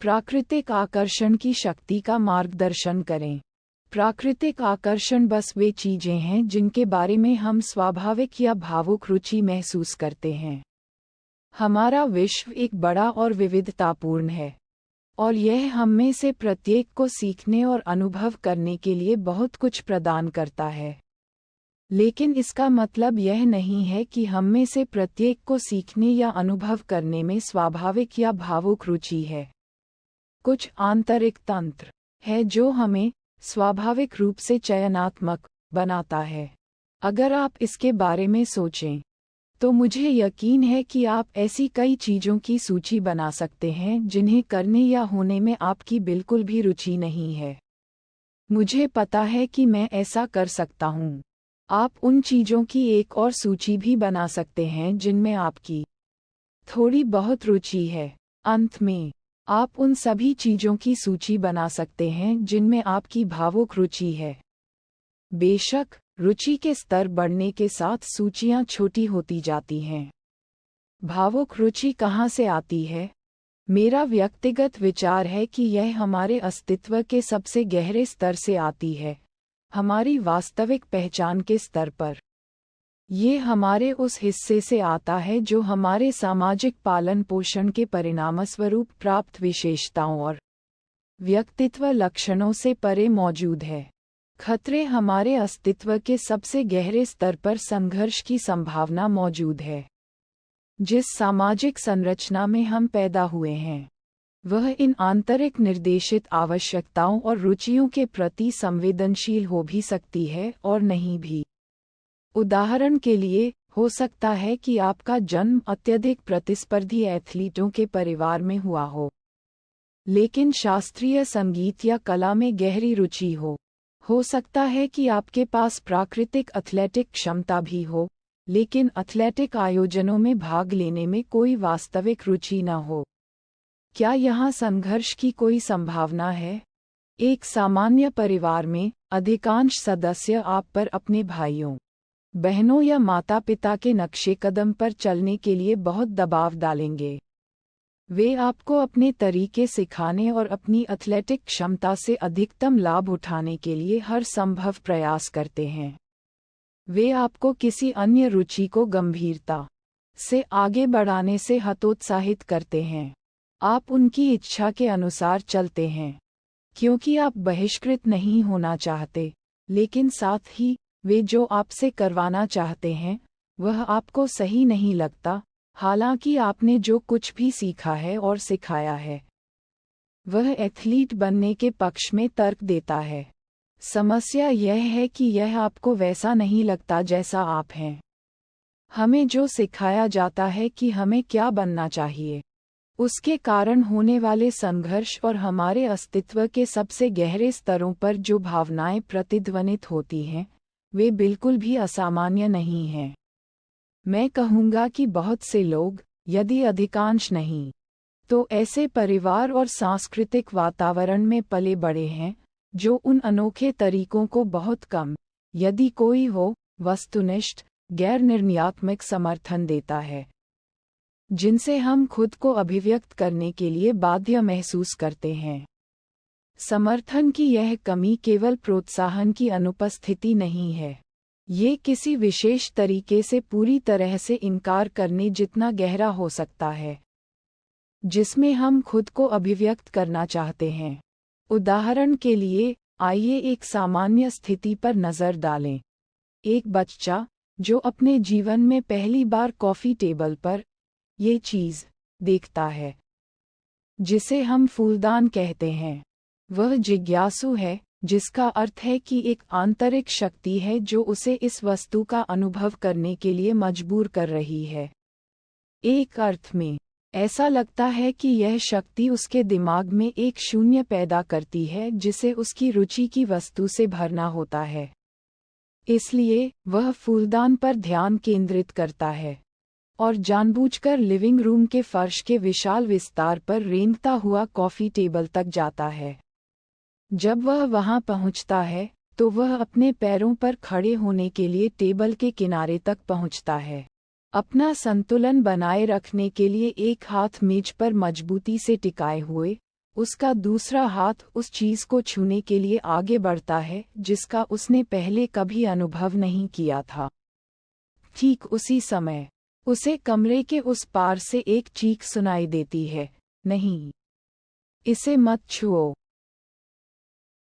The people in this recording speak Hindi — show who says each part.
Speaker 1: प्राकृतिक आकर्षण की शक्ति का मार्गदर्शन करें। प्राकृतिक आकर्षण बस वे चीजें हैं जिनके बारे में हम स्वाभाविक या भावुक रुचि महसूस करते हैं। हमारा विश्व एक बड़ा और विविधतापूर्ण है, और यह हम में से प्रत्येक को सीखने और अनुभव करने के लिए बहुत कुछ प्रदान करता है। लेकिन इसका मतलब यह नहीं है कि हम में से प्रत्येक को सीखने या अनुभव करने में स्वाभाविक या भावुक रुचि है। कुछ आंतरिक तंत्र है जो हमें स्वाभाविक रूप से चयनात्मक बनाता है। अगर आप इसके बारे में सोचें, तो मुझे यकीन है कि आप ऐसी कई चीज़ों की सूची बना सकते हैं जिन्हें करने या होने में आपकी बिल्कुल भी रुचि नहीं है। मुझे पता है कि मैं ऐसा कर सकता हूँ। आप उन चीज़ों की एक और सूची भी बना सकते हैं जिनमें आपकी थोड़ी बहुत रुचि है। अंत में, आप उन सभी चीज़ों की सूची बना सकते हैं जिनमें आपकी भावुक रुचि है। बेशक, रुचि के स्तर बढ़ने के साथ सूचियां छोटी होती जाती हैं। भावुक रुचि कहाँ से आती है? मेरा व्यक्तिगत विचार है कि यह हमारे अस्तित्व के सबसे गहरे स्तर से आती है, हमारी वास्तविक पहचान के स्तर पर। ये हमारे उस हिस्से से आता है जो हमारे सामाजिक पालन पोषण के परिणामस्वरूप प्राप्त विशेषताओं और व्यक्तित्व लक्षणों से परे मौजूद है। खतरे हमारे अस्तित्व के सबसे गहरे स्तर पर संघर्ष की संभावना मौजूद है। जिस सामाजिक संरचना में हम पैदा हुए हैं, वह इन आंतरिक निर्देशित आवश्यकताओं और रुचियों के प्रति संवेदनशील हो भी सकती है और नहीं भी। उदाहरण के लिए, हो सकता है कि आपका जन्म अत्यधिक प्रतिस्पर्धी एथलीटों के परिवार में हुआ हो, लेकिन शास्त्रीय संगीत या कला में गहरी रुचि हो। हो सकता है कि आपके पास प्राकृतिक एथलेटिक क्षमता भी हो, लेकिन एथलेटिक आयोजनों में भाग लेने में कोई वास्तविक रुचि न हो। क्या यहाँ संघर्ष की कोई संभावना है? एक सामान्य परिवार में, अधिकांश सदस्य आप पर अपने भाइयों, बहनों या माता-पिता के नक्शे कदम पर चलने के लिए बहुत दबाव डालेंगे। वे आपको अपने तरीके सिखाने और अपनी एथलेटिक क्षमता से अधिकतम लाभ उठाने के लिए हर संभव प्रयास करते हैं। वे आपको किसी अन्य रुचि को गंभीरता से आगे बढ़ाने से हतोत्साहित करते हैं। आप उनकी इच्छा के अनुसार चलते हैं, क्योंकि आप बहिष्कृत नहीं होना चाहते, लेकिन साथ ही वे जो आपसे करवाना चाहते हैं, वह आपको सही नहीं लगता, हालांकि आपने जो कुछ भी सीखा है और सिखाया है, वह एथलीट बनने के पक्ष में तर्क देता है। समस्या यह है कि यह आपको वैसा नहीं लगता जैसा आप हैं। हमें जो सिखाया जाता है कि हमें क्या बनना चाहिए, उसके कारण होने वाले संघर्ष और हमारे अस्तित्व के सबसे गहरे स्तरों पर जो भावनाएं प्रतिध्वनित होती हैं, वे बिल्कुल भी असामान्य नहीं हैं। मैं कहूँगा कि बहुत से लोग, यदि अधिकांश नहीं, तो ऐसे परिवार और सांस्कृतिक वातावरण में पले बड़े हैं जो उन अनोखे तरीकों को बहुत कम, यदि कोई हो, वस्तुनिष्ठ, गैर निर्णयात्मक समर्थन देता है, जिनसे हम खुद को अभिव्यक्त करने के लिए बाध्य महसूस करते हैं। समर्थन की यह कमी केवल प्रोत्साहन की अनुपस्थिति नहीं है, ये किसी विशेष तरीके से पूरी तरह से इनकार करने जितना गहरा हो सकता है, जिसमें हम खुद को अभिव्यक्त करना चाहते हैं। उदाहरण के लिए, आइए एक सामान्य स्थिति पर नज़र डालें। एक बच्चा जो अपने जीवन में पहली बार कॉफ़ी टेबल पर ये चीज़ देखता है जिसे हम फूलदान कहते हैं, वह जिज्ञासु है, जिसका अर्थ है कि एक आंतरिक शक्ति है जो उसे इस वस्तु का अनुभव करने के लिए मजबूर कर रही है। एक अर्थ में, ऐसा लगता है कि यह शक्ति उसके दिमाग में एक शून्य पैदा करती है जिसे उसकी रुचि की वस्तु से भरना होता है। इसलिए, वह फूलदान पर ध्यान केंद्रित करता है और जानबूझकर लिविंग रूम के फर्श के विशाल विस्तार पर रेंगता हुआ कॉफ़ी टेबल तक जाता है। जब वह वहां पहुंचता है, तो वह अपने पैरों पर खड़े होने के लिए टेबल के किनारे तक पहुंचता है, अपना संतुलन बनाए रखने के लिए एक हाथ मेज पर मजबूती से टिकाए हुए, उसका दूसरा हाथ उस चीज को छूने के लिए आगे बढ़ता है जिसका उसने पहले कभी अनुभव नहीं किया था। ठीक उसी समय उसे कमरे के उस पार से एक चीख सुनाई देती है, नहीं, इसे मत छुओ।